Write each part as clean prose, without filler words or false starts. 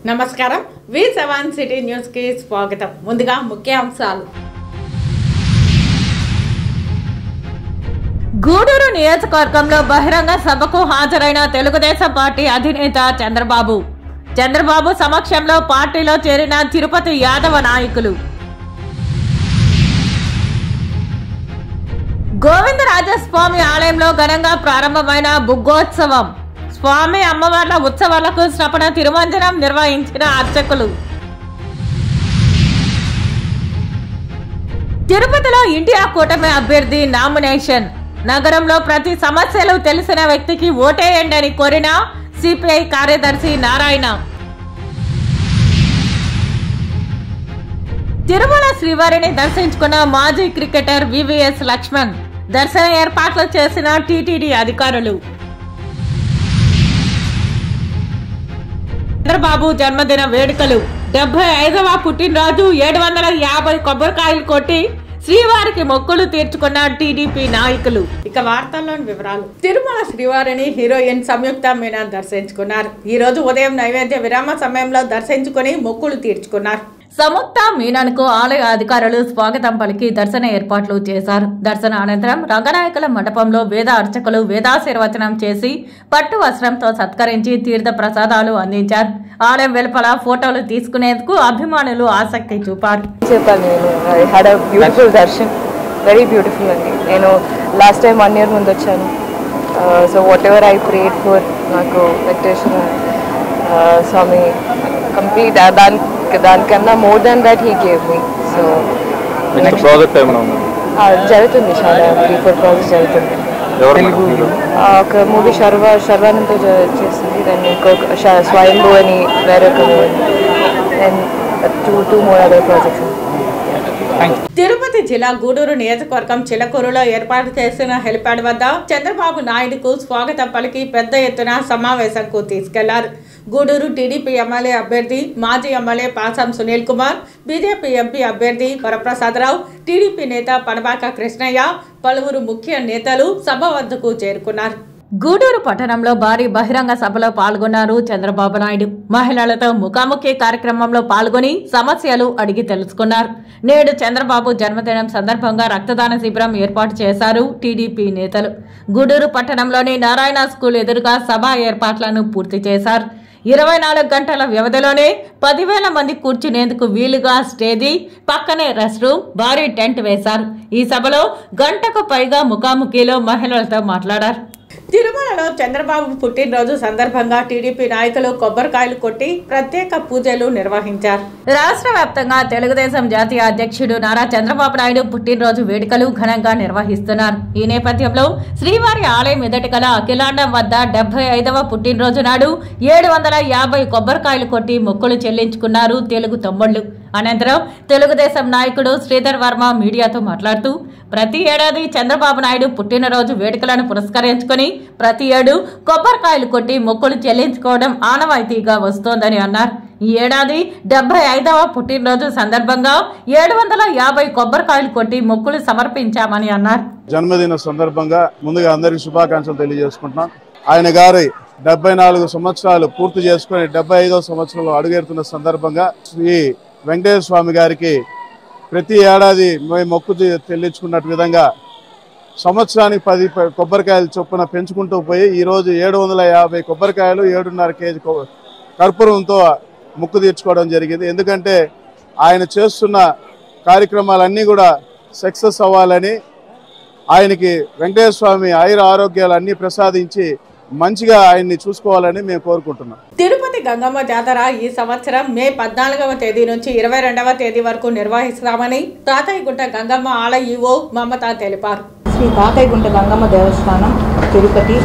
నమస్కారం V7 city news కి స్వాగతం. ముందుగా ముఖ్యాంశాలు. గూడూరు నియోజకవర్గంలో బహిరంగ సభకు హాజరైన తెలుగుదేశం పార్టీ అధినేత చంద్రబాబు సమక్షంలో పార్టీలో చేరిన తిరుపతి యాదవ నాయకులు. గోవిందరాజస్వామి ఆలయంలో ఘనంగా ప్రారంభమైన బుగ్గోత్సవం. స్వామి అమ్మవార్ల ఉత్సవాలకు శ్రవణ తిరుమంజనం నిర్వహించిన అర్చకులు. తిరుపతిలో ఇండియా కూటమి అభ్యర్థి నామినేషన్. నగరంలో ప్రతి సమస్యలు తెలిసిన వ్యక్తికి ఓటేయండి అని కోరిన సిపిఐ కార్యదర్శి నారాయణ. తిరుమల శ్రీవారిని దర్శించుకున్న మాజీ క్రికెటర్ వివిఎస్ లక్ష్మణ్. దర్శన ఏర్పాట్లు చేసిన టీటీడీ అధికారులు. చంద్రబాబు జన్మదిన వేడుకలు. 75వ పుట్టినరోజు 750 కొబ్బరికాయలు కొట్టి శ్రీవారికి మొక్కులు తీర్చుకున్న టీడీపీ నాయకులు. ఇక వార్తల్లోని వివరాలు. తిరుమల శ్రీవారిని హీరోయిన్ సంయుక్త మీనన్ దర్శించుకున్నారు. ఈ రోజు ఉదయం నైవేద్య విరామ సమయంలో దర్శించుకుని మొక్కులు తీర్చుకున్నారు. సంయుక్త మీనన్ కు ఆలయ అధికారులు స్వాగతం పలికి దర్శన ఏర్పాట్లు చేశారు. దర్శన అనంతరం రంగనాయకుల మండపంలో వేద అర్చకులు వేదాశీర్వచనం చేసి పట్టు వస్త్రంతో సత్కరించి తీర్థ ప్రసాదాలు అందించారు. ఆలయం వెలుపల ఫోటోలు తీసుకునేందుకు అభిమానులు ఆసక్తి చూపారు. వెరీ బ్యూటిఫుల్ అండి. నేను లాస్ట్ టైం 1 year ముందు వచ్చాను. So whatever I prayed for నాకు వెంకటేశ్వర స్వామి కంప్లీట్ దానికన్నా more than that he gave me. So జరుగుతుంది, చాలా 3-4 ప్రాజెక్ట్స్ జరుగుతుంది. ఒక మూవీ శర్వానంతో చేసింది, దాన్ని ఇంకొక స్వయంభూ అని వేరొక movie, then 2 more other projects. Tirupati జిల్లా గూడూరు నియోజకవర్గం చిలకూరులో ఏర్పాటు చేసిన హెలిప్యాడ్ వద్ద చంద్రబాబు నాయుడుకు స్వాగతం పలికి పెద్ద ఎత్తున సమావేశంకు తీసుకెళ్లారు. గూడూరు టీడీపీ ఎమ్మెల్యే అభ్యర్థి మాజీ ఎమ్మెల్యే పాసం సునీల్ కుమార్, బీజేపీ ఎంపీ అభ్యర్థి వరప్రసాదరావు, టీడీపీ నేత పనబాక కృష్ణయ్య, పలువురు ముఖ్య నేతలు సభ వద్దకు చేరుకున్నారు. గూడూరు పట్టణంలో భారీ బహిరంగ సభలో పాల్గొన్నారు చంద్రబాబు నాయుడు. మహిళలతో ముఖాముఖి కార్యక్రమంలో పాల్గొని సమస్యలు అడిగి తెలుసుకున్నారు. నేడు చంద్రబాబు జన్మదినం సందర్భంగా రక్తదాన శిబిరం ఏర్పాటు చేశారు టీడీపీ నేతలు. గూడూరు పట్టణంలోని నారాయణ స్కూల్ ఎదురుగా సభ ఏర్పాట్లను పూర్తి చేశారు. 24 గంటల వ్యవధిలోనే 10,000 మంది కూర్చునేందుకు వీలుగా స్టేజీ, పక్కనే రెస్ట్ రూమ్, భారీ టెంట్ వేశారు. ఈ సభలో గంటకు పైగా ముఖాముఖిలో మహిళలతో మాట్లాడారు. తిరుమలలో చంద్రబాబు పుట్టినరోజు సందర్భంగా టీడీపీ నాయకులు కొబ్బరికాయలు కొట్టి ప్రత్యేక పూజలు నిర్వహించారు. రాష్ట్ర వ్యాప్తంగా తెలుగుదేశం జాతీయ అధ్యక్షుడు నారా చంద్రబాబు నాయుడు పుట్టినరోజు వేడుకలు ఘనంగా నిర్వహిస్తున్నారు. ఈ నేపథ్యంలో శ్రీవారి ఆలయం ఎదుటి గల అఖిలాండం వద్ద 75వ పుట్టినరోజు నాడు 750 కొబ్బరికాయలు కొట్టి మొక్కులు చెల్లించుకున్నారు తెలుగు తమ్ముళ్లు. అనంతరం తెలుగుదేశం నాయకుడు శ్రీధర్ వర్మ మీడియాతో మాట్లాడుతూ, ప్రతి ఏడాది చంద్రబాబు నాయుడు పుట్టినరోజు వేడుకలను పురస్కరించుకుని ప్రతి ఏడు కొబ్బరికాయలు కొట్టి మొక్కులు చెల్లించుకోవడం ఆనవాయితీగా వస్తోందని అన్నారు. ఈ ఏడాది 75వ పుట్టినరోజు సందర్భంగా 750 కొబ్బరికాయలు కొట్టి మొక్కులు సమర్పించామని అన్నారు. జన్మదిన సందర్భంగా ముందుగా అందరికీ శుభాకాంక్షలు తెలియజేసుకుంటున్నాం. ఆయన గారి 74 సంవత్సరాలు పూర్తి చేసుకుని 75వ సంవత్సరంలో అడుగెడుతున్న సందర్భంగా శ్రీ వెంకటేశ్వర స్వామి గారికి ప్రతి ఏడాది మొక్కు చెల్లించుకున్నట్టు విధంగా సంవత్సరానికి 10 కొబ్బరికాయలు చొప్పున పెంచుకుంటూ పోయి ఈరోజు 750 కొబ్బరికాయలు 7.5 కేజీ కర్పూరంతో మొక్కు తీర్చుకోవడం జరిగింది. ఎందుకంటే ఆయన చేస్తున్న కార్యక్రమాలన్నీ కూడా సక్సెస్ అవ్వాలని, ఆయనకి వెంకటేశ్వర స్వామి ఆయుర ఆరోగ్యాలు అన్నీ ప్రసాదించి మంచిగా ఆయన్ని చూసుకోవాలని మేము కోరుకుంటున్నాం. తిరుపతి గంగమ్మ జాతర ఈ సంవత్సరం మే 14వ తేదీ నుంచి 22వ తేదీ వరకు నిర్వహిస్తామని తాతయ్యగుంట గంగమ్మ ఆలయ ఈవో మమత తెలిపారు. శ్రీ తాతయ్యగుంట గంగమ్మ దేవస్థానం తిరుపతి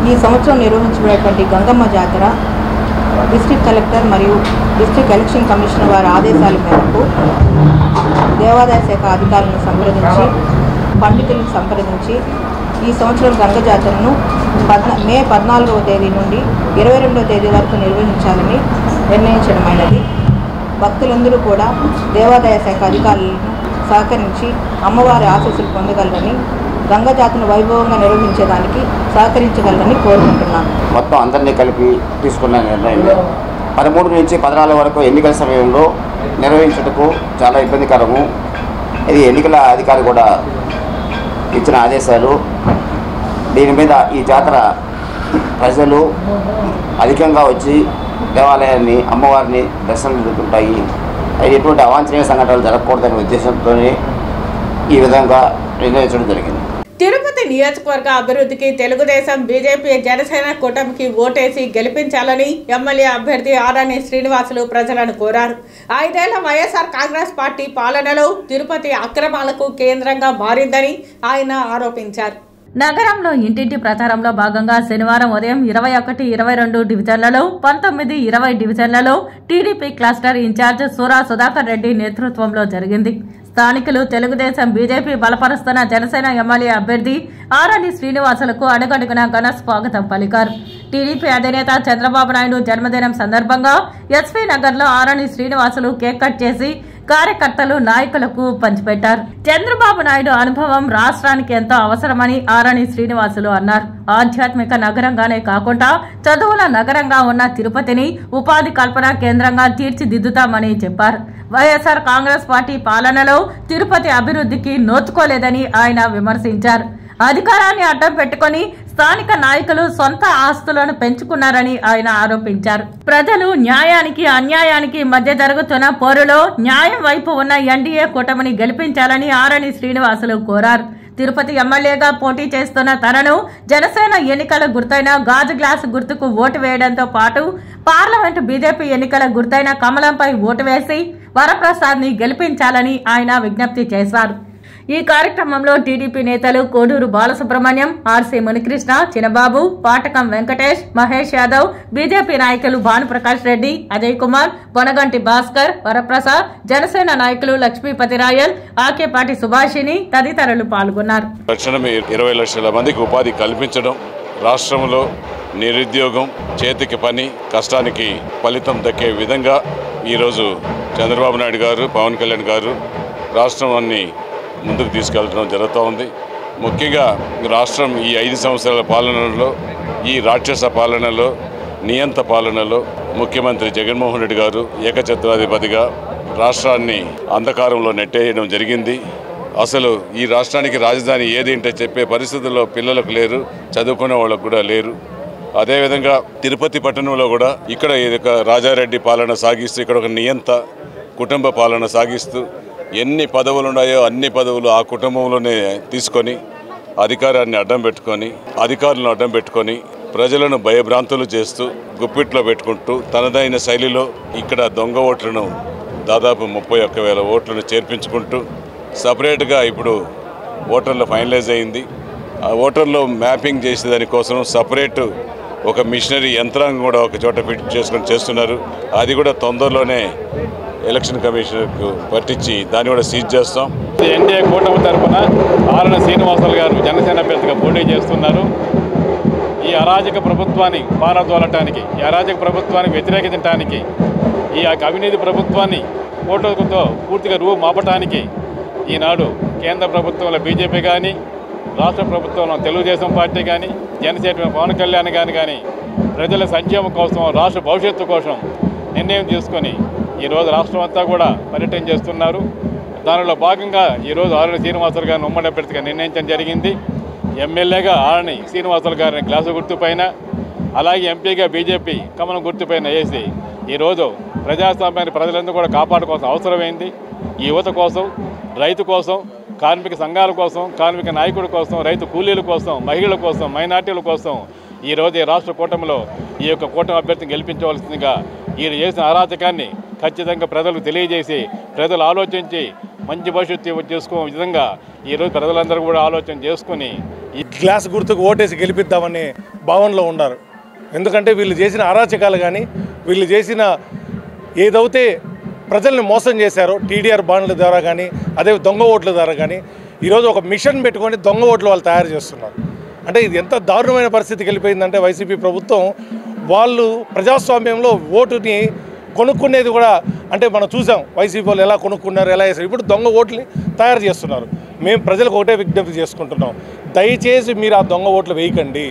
ఈ సంవత్సరం నిర్వహించబడేటువంటి గంగమ్మ జాతర డిస్ట్రిక్ట్ కలెక్టర్ మరియు డిస్ట్రిక్ట్ ఎలక్షన్ కమిషనర్ వారి ఆదేశాల మేరకు దేవాదాయ శాఖ అధికారులను సంప్రదించి పండితులను సంప్రదించి ఈ సంవత్సరం గంగ జాతరను మే 14వ తేదీ నుండి 22వ తేదీ వరకు నిర్వహించాలని నిర్ణయించడమైనది. భక్తులందరూ కూడా దేవాదాయ శాఖ అధికారులను సహకరించి అమ్మవారి ఆశీస్సులు పొందగలరని, గంగ జాతరను వైభవంగా నిర్వహించడానికి సహకరించగలరని కోరుకుంటున్నాను. మొత్తం అందరినీ కలిపి తీసుకున్న నిర్ణయం 13 నుంచి 14 వరకు ఎన్నికల సమయంలో నిర్వహించుటకు చాలా ఇబ్బందికరము. ఇది ఎన్నికల అధికారి కూడా ఇచ్చిన ఆదేశాలు. దీని మీద ఈ జాతర ప్రజలు అధికంగా వచ్చి దేవాలయాన్ని అమ్మవారిని దర్శనం జరుగుతుంటాయి. ఎటువంటి అవాంఛనీయ సంఘటనలు జరగకూడదనే ఉద్దేశంతో ఈ విధంగా నిర్ణయించడం జరిగింది. తిరుపతి నియోజకవర్గ అభివృద్ధికి తెలుగుదేశం, బీజేపీ, జనసేన కూటమికి ఓటేసి గెలిపించాలని ఎమ్మెల్యే అభ్యర్థి ఆరణి శ్రీనివాసులు ప్రజలను కోరారు. 5 ఏళ్ల వైఎస్ఆర్ కాంగ్రెస్ పార్టీ పాలనలో తిరుపతి అక్రమాలకు కేంద్రంగా మారిందని ఆయన ఆరోపించారు. నగరంలో ఇంటింటి ప్రచారంలో భాగంగా శనివారం ఉదయం 21, 22 డివిజన్లలో 19, 20 డివిజన్లలో TDP cluster incharge Sura Sudhakar Reddy నేతృత్వంలో జరిగింది. స్థానికులు తెలుగుదేశం, బీజేపీ బలపరుస్తున్న జనసేన ఎమ్మెల్యే అభ్యర్థి ఆరణి శ్రీనివాసులకు అడుగడుగున ఘన స్వాగతం పలికారు. టీడీపీ అధినేత చంద్రబాబు నాయుడు జన్మదినం సందర్భంగా ఎస్వీ నగర్ లో ఆరణి శ్రీనివాసులు కేక్ కట్ చేసి కార్యకర్తలు, నాయకులకు పంచిపెట్టారు. చంద్రబాబు నాయుడు అనుభవం రాష్ట్రానికి ఎంతో అవసరమని ఆరణి శ్రీనివాసులు అన్నారు. ఆధ్యాత్మిక నగరంగానే కాకుండా చదువుల నగరంగా ఉన్న తిరుపతిని ఉపాధి కల్పన కేంద్రంగా తీర్చిదిద్దుతామని చెప్పారు. వైఎస్ఆర్ కాంగ్రెస్ పార్టీ పాలనలో తిరుపతి అభివృద్ధికి నోచుకోలేదని ఆయన విమర్శించారు. అధికారాన్ని అడ్డం పెట్టుకుని స్థానిక నాయకులు సొంత ఆస్తులను పెంచుకున్నారని ఆయన ఆరోపించారు. ప్రజలు న్యాయానికి, అన్యాయానికి మధ్య జరుగుతున్న పోరులో న్యాయం వైపు ఉన్న ఎన్డీఏ కూటమిని గెలిపించాలని ఆరణి శ్రీనివాసులు కోరారు. తిరుపతి ఎమ్మెల్యేగా పోటీ చేస్తున్న తనను జనసేన ఎన్నికల గుర్తైన గాజు గ్లాసు గుర్తుకు ఓటు వేయడంతో పాటు పార్లమెంటు బీజేపీ ఎన్నికల గుర్తైన కమలంపై ఓటు వేసి వరప్రసాద్ ని గెలిపించాలని ఆయన విజ్ఞప్తి చేశారు. ఈ కార్యక్రమంలో టీడీపీ నేతలు కోడూరు బాలసుబ్రహ్మణ్యం, ఆర్సీ మునికృష్ణ, చిన్నబాబు, పాటకం వెంకటేష్, మహేష్ యాదవ్, బీజేపీ నాయకులు భానుప్రకాష్ రెడ్డి, అజయ్ కుమార్, బొనగంటి భాస్కర్, వరప్రసాద్, జనసేన నాయకులు లక్ష్మీపతి రాయల్, ఆకేపాటి సుభాషిణి తదితరులు పాల్గొన్నారు. 20 లక్షల మందికి ఉపాధి కల్పించడం, రాష్ట్రంలో నిరుద్యోగం, చేతికి పని, కష్టానికి ఫలితం దక్కే విధంగా ఈరోజు చంద్రబాబు నాయుడు గారు, పవన్ కళ్యాణ్ గారు రాష్ట్రాన్ని ముందుకు తీసుకెళ్ళడం జరుగుతూ ఉంది. ముఖ్యంగా రాష్ట్రం ఈ 5 సంవత్సరాల పాలనలో, ఈ రాక్షస పాలనలో, నియంత పాలనలో ముఖ్యమంత్రి జగన్మోహన్ రెడ్డి గారు ఏకఛత్రాధిపతిగా రాష్ట్రాన్ని అంధకారంలో నెట్టేయడం జరిగింది. అసలు ఈ రాష్ట్రానికి రాజధాని ఏదేంటో చెప్పే పరిస్థితుల్లో పిల్లలకు లేరు, చదువుకునే వాళ్ళకు కూడా లేరు. అదేవిధంగా తిరుపతి పట్టణంలో కూడా ఇక్కడ రాజారెడ్డి పాలన సాగిస్తూ, ఇక్కడ ఒక నియంత కుటుంబ పాలన సాగిస్తూ ఎన్ని పదవులు ఉన్నాయో అన్ని పదవులు ఆ కుటుంబంలోనే తీసుకొని అధికారాన్ని అడ్డం పెట్టుకొని, అధికారులను అడ్డం పెట్టుకొని ప్రజలను భయభ్రాంతులు చేస్తూ గుప్పిట్లో పెట్టుకుంటూ తనదైన శైలిలో ఇక్కడ దొంగ ఓట్లను దాదాపు 31,000 ఓట్లను చేర్పించుకుంటూ సపరేట్గా ఇప్పుడు ఓటర్లు ఫైనలైజ్ అయింది. ఆ ఓటర్లో మ్యాపింగ్ చేసే దానికోసం సపరేట్ ఒక మిషనరీ యంత్రాంగం కూడా ఒక చోట ఫిట్ చేసుకొని చేస్తున్నారు. అది కూడా తొందరలోనే ఎలక్షన్ కమిషనర్కు పట్టించి దాన్ని కూడా సీజ్ చేస్తాం. ఎన్డీఏ కూటమి తరఫున ఆరణి శ్రీనివాసులు గారు జనసేన అభ్యర్థిగా పోటీ చేస్తున్నారు. ఈ అరాజక ప్రభుత్వాన్ని పారదోలటానికి, ఈ అరాజక ప్రభుత్వానికి వ్యతిరేకించడానికి, ఈ అవినీతి ప్రభుత్వాన్ని ఓటుతో పూర్తిగా మాపటానికి ఈనాడు కేంద్ర ప్రభుత్వంలో బీజేపీ కానీ, రాష్ట్ర ప్రభుత్వంలో తెలుగుదేశం పార్టీ కానీ, జనసేన పవన్ కళ్యాణ్ కానీ ప్రజల సంక్షేమం కోసం, రాష్ట్ర భవిష్యత్తు కోసం నిర్ణయం తీసుకొని ఈరోజు రాష్ట్రం అంతా కూడా పర్యటన చేస్తున్నారు. దానిలో భాగంగా ఈరోజు ఆరణి శ్రీనివాసులు గారిని ఉమ్మడి అభ్యర్థిగా నిర్ణయించడం జరిగింది. ఎమ్మెల్యేగా ఆరణి శ్రీనివాసులు గారిని గ్లాసు గుర్తుపైన, అలాగే ఎంపీగా బీజేపీ కమలం గుర్తుపైన వేసి ఈరోజు ప్రజాస్వామ్యాన్ని ప్రజలందరూ కూడా కాపాడుకోవాల్సిన అవసరమైంది. ఈ యువత కోసం, రైతు కోసం, కార్మిక సంఘాల కోసం, కార్మిక నాయకుల కోసం, రైతు కూలీల కోసం, మహిళల కోసం, మైనార్టీల కోసం ఈరోజు ఈ రాష్ట్ర కూటమిలో ఈ యొక్క కూటమి అభ్యర్థిని గెలిపించవలసిందిగా ఈయన చేసిన అరాచకాన్ని ఖచ్చితంగా ప్రజలకు తెలియజేసి, ప్రజలు ఆలోచించి మంచి భవిష్యత్తు చేసుకో విధంగా ఈరోజు ప్రజలందరూ కూడా ఆలోచన చేసుకుని ఈ గ్లాస్ గుర్తుకు ఓటేసి గెలిపిద్దామనే భావనలో ఉన్నారు. ఎందుకంటే వీళ్ళు చేసిన అరాచకాలు కానీ, వీళ్ళు చేసిన ఏదైతే ప్రజల్ని మోసం చేశారో టీడీఆర్ బాండ్ల ద్వారా కానీ, అదే దొంగ ఓట్ల ద్వారా కానీ ఈరోజు ఒక మిషన్ పెట్టుకొని దొంగ ఓట్లు వాళ్ళు తయారు చేస్తున్నారు. అంటే ఇది ఎంత దారుణమైన పరిస్థితికి వెళ్ళిపోయిందంటే వైసీపీ ప్రభుత్వం వాళ్ళు ప్రజాస్వామ్యంలో ఓటుని కొనుక్కునేది కూడా, అంటే మనం చూసాం వైసీపీ వాళ్ళు ఎలా కొనుక్కున్నారు, ఎలా చేశారు. ఇప్పుడు దొంగ ఓట్లని తయారు చేస్తున్నారు. మేము ప్రజలకు ఒకటే విజ్ఞప్తి చేసుకుంటున్నాం, దయచేసి మీరు ఆ దొంగ ఓట్లు వేయకండి.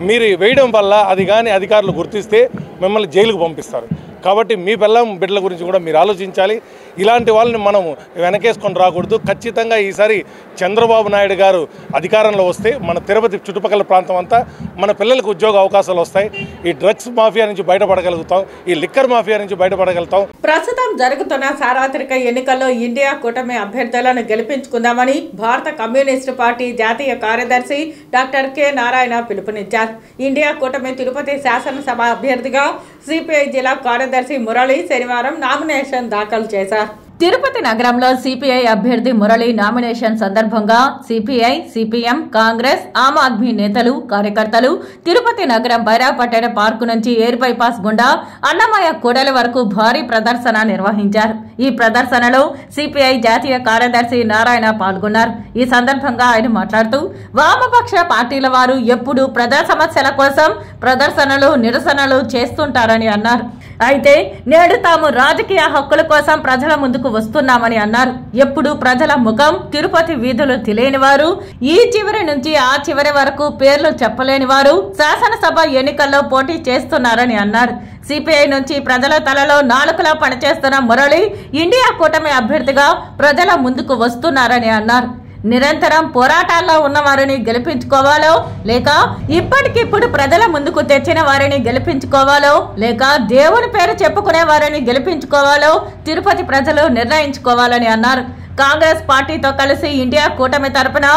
మీరు వేయడం వల్ల అది కానీ అధికారులు గుర్తిస్తే మిమ్మల్ని జైలుకు పంపిస్తారు. కాబట్టి మీ బిడ్డల గురించి కూడా మీరు ఆలోచించాలి. ఇలాంటి వాళ్ళని మనం వెనకేసుకొని రాకూడదు. ఖచ్చితంగా ఈసారి చంద్రబాబు నాయుడు గారు అధికారంలో వస్తే మన తిరుపతి చుట్టుపక్కల ప్రాంతం అంతా మన పిల్లలకు ఉద్యోగ అవకాశాలు వస్తాయి. ఈ డ్రగ్స్ మాఫియా నుంచి బయటపడగలుగుతాం, ఈ లిక్కర్ మాఫియా నుంచి బయటపడగలుగుతాం. ప్రస్తుతం జరుగుతున్న సార్వత్రిక ఎన్నికల్లో ఇండియా కూటమి అభ్యర్థులను గెలిపించుకుందామని భారత కమ్యూనిస్టు పార్టీ జాతీయ కార్యదర్శి డాక్టర్ కె నారాయణ పిలుపునిచ్చారు. ఇండియా కూటమి తిరుపతి శాసనసభ అభ్యర్థిగా సిపిఐ జిల్లా కార్యదర్శి మురళి శనివారం నామినేషన్ దాఖలు చేశారు. తిరుపతి నగరంలో సిపిఐ అభ్యర్థి మురళి నామినేషన్ సందర్భంగా సిపిఐ, సిపిఎం, కాంగ్రెస్, ఆమ్ ఆద్మీ నేతలు, కార్యకర్తలు తిరుపతి నగరం బైరాపట్టణ పార్కు నుంచి ఎయిర్ బైపాస్ గుండా అన్నమయ్య కూడలి వరకు భారీ ప్రదర్శన నిర్వహించారు. ఈ ప్రదర్శనలో సిపిఐ జాతీయ కార్యదర్శి నారాయణ పాల్గొన్నారు. ఈ సందర్భంగా ఆయన మాట్లాడుతూ వామపక్ష పార్టీల వారు ఎప్పుడూ ప్రజా సమస్యల కోసం ప్రదర్శనలు, నిరసనలు చేస్తుంటారని అన్నారు. అయితే నేడు తాము రాజకీయ హక్కుల కోసం ప్రజల ముందుకు వస్తున్నామని అన్నారు. ఎప్పుడు ప్రజల ముఖం తిరుపతి వీధులు తెలియని వారు, ఈ చివరి నుంచి ఆ చివరి వరకు పేర్లు చెప్పలేని వారు శాసనసభ ఎన్నికల్లో పోటీ చేస్తున్నారని అన్నారు. సిపిఐ నుంచి ప్రజల తలలో నాలుకలా పనిచేస్తున్న మురళి ఇండియా కూటమి అభ్యర్థిగా ప్రజల ముందుకు వస్తున్నారని అన్నారు. నిరంతరం పోరాటాల్లో ఉన్న వారిని గెలిపించుకోవాలో లేక ఇప్పటికిప్పుడు ప్రజల ముందుకు తెచ్చిన వారిని గెలిపించుకోవాలో లేక దేవుని పేరు చెప్పుకునే వారిని గెలిపించుకోవాలో తిరుపతి ప్రజలు నిర్ణయించుకోవాలని అన్నారు. కాంగ్రెస్ పార్టీతో కలిసి ఇండియా కూటమి తరపున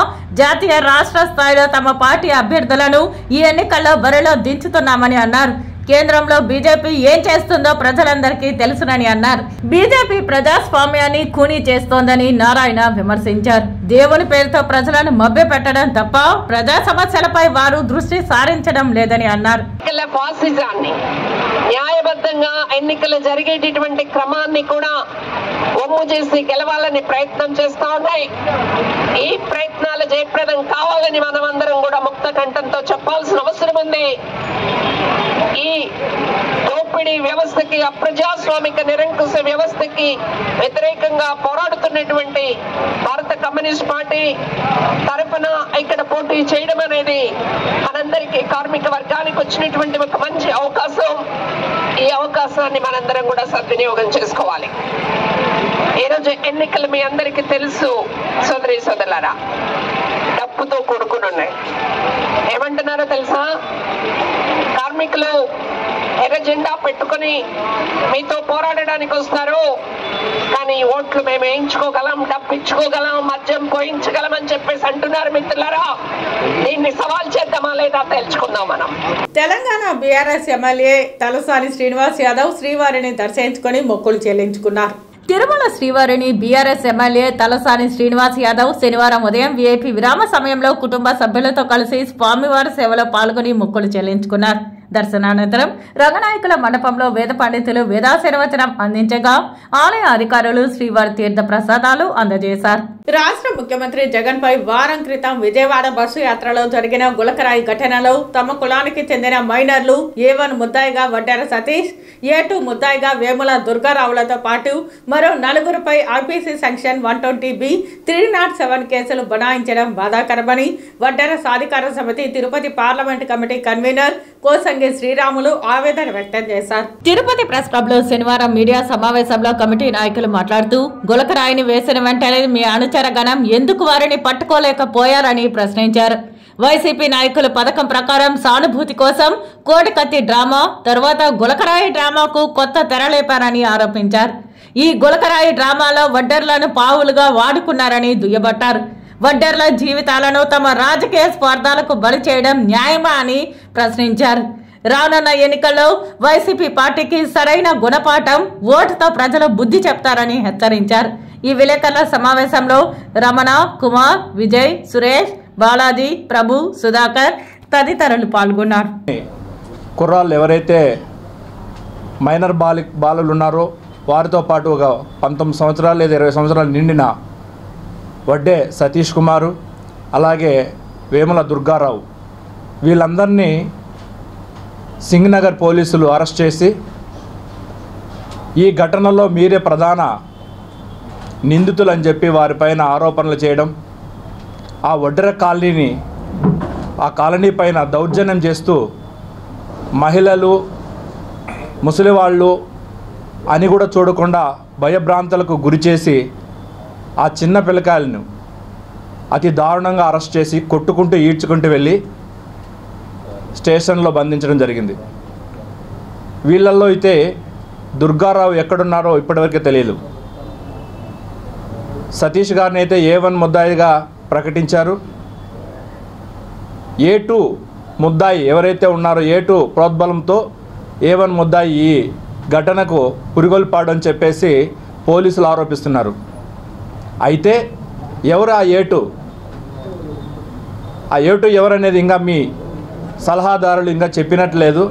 జాతీయ, రాష్ట్ర స్థాయిలో తమ పార్టీ అభ్యర్థులను ఈ ఎన్నికల్లో బరిలో దించుతున్నామని అన్నారు. కేంద్రంలో బీజేపీ ఏం చేస్తుందో ప్రజలందరికీ తెలుసునని అన్నారు. బీజేపీ ప్రజాస్వామ్యాన్ని ఖూనీ చేస్తోందని నారాయణ విమర్శించారు. దేవుని పేరుతో ప్రజలను మభ్యపెట్టడం తప్ప ప్రజా సమస్యలపై వారు దృష్టి సారించడం లేదని అన్నారు. న్యాయబద్ధంగా ఎన్నికలు జరిగేటటువంటి క్రమాన్ని కూడా ఒమ్ము చేసి గెలవాలని ప్రయత్నం చేస్తా ఉన్నాయి. ఈ ప్రయత్నాలు జయప్రదం కావాలని మనమందరం కూడా ముక్త కంఠంతో చెప్పాల్సిన అవసరం ఉంది. ఈ దోపిడీ వ్యవస్థకి, అప్రజాస్వామిక నిరంకుశ వ్యవస్థకి వ్యతిరేకంగా పోరాడుతున్నటువంటి భారత కమ్యూనిస్ట్ పార్టీ తరపున ఇక్కడ పోటీ చేయడం అనేది మనందరికీ, కార్మిక వర్గానికి వచ్చినటువంటి ఒక మంచి అవకాశం. ఈ అవకాశాన్ని మనందరం కూడా సద్వినియోగం చేసుకోవాలి. ఈ రోజు ఎన్నికలు మీ అందరికీ తెలుసు సోదరి సోదరులారా, డప్పుతో కూడుకుని ఉన్నాయి. ఏమంటున్నారో తెలుసా? కార్మికులు ఎర్ర జెండా పెట్టుకుని మీతో పోరాడడానికి వస్తారు, కానీ ఓట్లు మేము వేయించుకోగలం, డబ్బిచ్చుకోగలం, మద్యం పోయించగలం అని చెప్పేసి అంటున్నారు. మిత్రులారా, దీన్ని సవాల్ చేద్దామా లేదా తెలుసుకుందాం మనం. తెలంగాణ బీఆర్ఎస్ ఎమ్మెల్యే తలసాని శ్రీనివాస్ యాదవ్ శ్రీవారిని దర్శించుకుని మొక్కులు చెల్లించుకున్నారు. తిరుమల శ్రీవారిని బీఆర్ఎస్ ఎమ్మెల్యే తలసాని శ్రీనివాస్ యాదవ్ శనివారం ఉదయం వీఐపీ విరామ సమయంలో కుటుంబ సభ్యులతో కలిసి స్వామివారి సేవలో పాల్గొని మొక్కులు చెల్లించుకున్నారు. దర్శనానంతరం రంగనాయకుల మండపంలో వేద పండితులు వేదాశీర్వచనం అందించగా ఆలయ అధికారులు శ్రీవారి తీర్థ ప్రసాదాలు అందజేశారు. రాష్ట్ర ముఖ్యమంత్రి జగన్ పై వారం క్రితం విజయవాడ బస్సు యాత్రలో జరిగిన గులకరాయి ఘటనలో తమ కులానికి చెందిన మైనర్లు A1 ముద్దాయిగా వడ్డెర సతీష్, A2 ముద్దాయిగా వేముల దుర్గారావులతో పాటు మరో 4గురిపై ఐపీసీ సెక్షన్ 120B 307 కేసులు బనాయించడం బాధాకరమని వడ్డెర సాధికార సమితి Tirupati parliament committee convener Kosangi Sriramulu ఆవేదన వ్యక్తం చేశారు. తిరుపతి ప్రెస్ క్లబ్ లో శనివారం మీడియా సమావేశంలో కమిటీ నాయకులు మాట్లాడుతూ గులకరాయిని వేసిన వెంటనే మీ అనుచర గణం ఎందుకు వారిని పట్టుకోలేకపోయారని ప్రశ్నించారు. వైసీపీ నాయకులు పథకం ప్రకారం సానుభూతి కోసం కోడికత్తి డ్రామా, తర్వాత గులకరాయి డ్రామాకు కొత్త తెరలేపారని ఆరోపించారు. ఈ గులకరాయి డ్రామాలో వడ్డర్లను పావులుగా వాడుకున్నారని దుయ్యబట్టారు. వడ్డర్ల జీవితాలను తమ రాజకీయ స్వార్థాలకు బలి చేయడం న్యాయమా అని ప్రశ్నించారు. రానున్న ఎన్నికల్లో వైసీపీ పార్టీకి సరైన గుణపాఠం, ఓటుతో ప్రజలు బుద్ధి చెప్తారని హెచ్చరించారు. ఈ విలేకరుల సమావేశంలో రమణ, కుమార్, విజయ్, సురేష్, బాలాజీ, ప్రభు, సుధాకర్ తదితరులు పాల్గొన్నారు. కుర్రాళ్ళు ఎవరైతే మైనర్ బాలులు ఉన్నారో వారితో పాటు ఒక 19 సంవత్సరాలు లేదా 20 సంవత్సరాలు నిండిన వడ్డే సతీష్ కుమారు, అలాగే వేముల దుర్గారావు, వీళ్ళందరినీ సింగనగర్ పోలీసులు అరెస్ట్ చేసి ఈ ఘటనలో మీరే ప్రధాన నిందితులు అని చెప్పి వారిపైన ఆరోపణలు చేయడం, ఆ వడ్డెర కాలనీని ఆ కాలనీ పైన దౌర్జన్యం చేస్తూ మహిళలు ముసలివాళ్ళు అని కూడా చూడకుండా భయభ్రాంతులకు గురి చేసి ఆ చిన్న పిల్లకాయలను అతి దారుణంగా అరెస్ట్ చేసి కొట్టుకుంటూ ఈడ్చుకుంటూ వెళ్ళి స్టేషన్లో బంధించడం జరిగింది. వీళ్ళల్లో అయితే దుర్గారావు ఎక్కడున్నారో ఇప్పటివరకు తెలియదు. సతీష్ గారిని అయితే A1 ముద్దాయిగా ప్రకటించారు. A2 ముద్దాయి ఎవరైతే ఉన్నారో A2 ప్రోద్బలంతో A1 ముద్దాయి ఈ ఘటనకు పురిగొల్పాడు అని చెప్పేసి పోలీసులు ఆరోపిస్తున్నారు. అయితే ఎవరు ఆ A2? ఆ A2 ఎవరనేది ఇంకా మీ సలహాదారులు ఇంకా చెప్పినట్లేదు.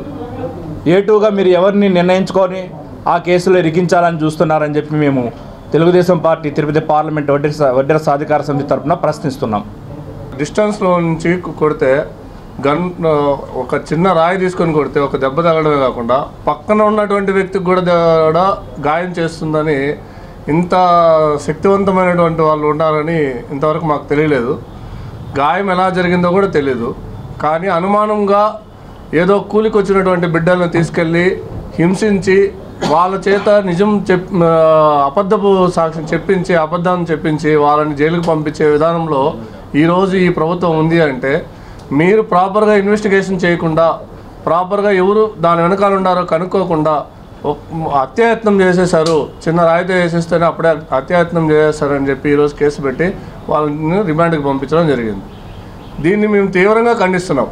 A2గా మీరు ఎవరిని నిర్ణయించుకొని ఆ కేసులో ఇరికించాలని చూస్తున్నారని చెప్పి మేము తెలుగుదేశం పార్టీ తిరుపతి పార్లమెంట్ వడ్డెర సాధికార సమితి తరఫున ప్రశ్నిస్తున్నాం. డిస్టెన్స్లో నుంచి కొడితే ఒక చిన్న రాయి తీసుకొని కొడితే ఒక దెబ్బ తగలడమే కాకుండా పక్కన ఉన్నటువంటి వ్యక్తికి కూడా గాయం చేస్తుందని ఇంత శక్తివంతమైనటువంటి వాళ్ళు ఉన్నారని ఇంతవరకు మాకు తెలియలేదు. గాయం ఎలా జరిగిందో కూడా తెలియదు. కానీ అనుమానంగా ఏదో కూలికి వచ్చినటువంటి బిడ్డలను తీసుకెళ్ళి హింసించి వాళ్ళ చేత నిజం అబద్ధపు సాక్ష్యం అబద్ధాన్ని చెప్పించి వాళ్ళని జైలుకు పంపించే విధానంలో ఈరోజు ఈ ప్రభుత్వం ఉంది అంటే మీరు ప్రాపర్గా ఇన్వెస్టిగేషన్ చేయకుండా ప్రాపర్గా ఎవరు దాని వెనకాల ఉన్నారో కనుక్కోకుండా హత్యాయత్నం చేసేశారు, చిన్న రాయితీ వేసేస్తేనే అప్పుడే హత్యాయత్నం చేసేస్తారని చెప్పి ఈరోజు కేసు పెట్టి వాళ్ళని రిమాండ్కి పంపించడం జరిగింది. దీన్ని మేము తీవ్రంగా ఖండిస్తున్నాం.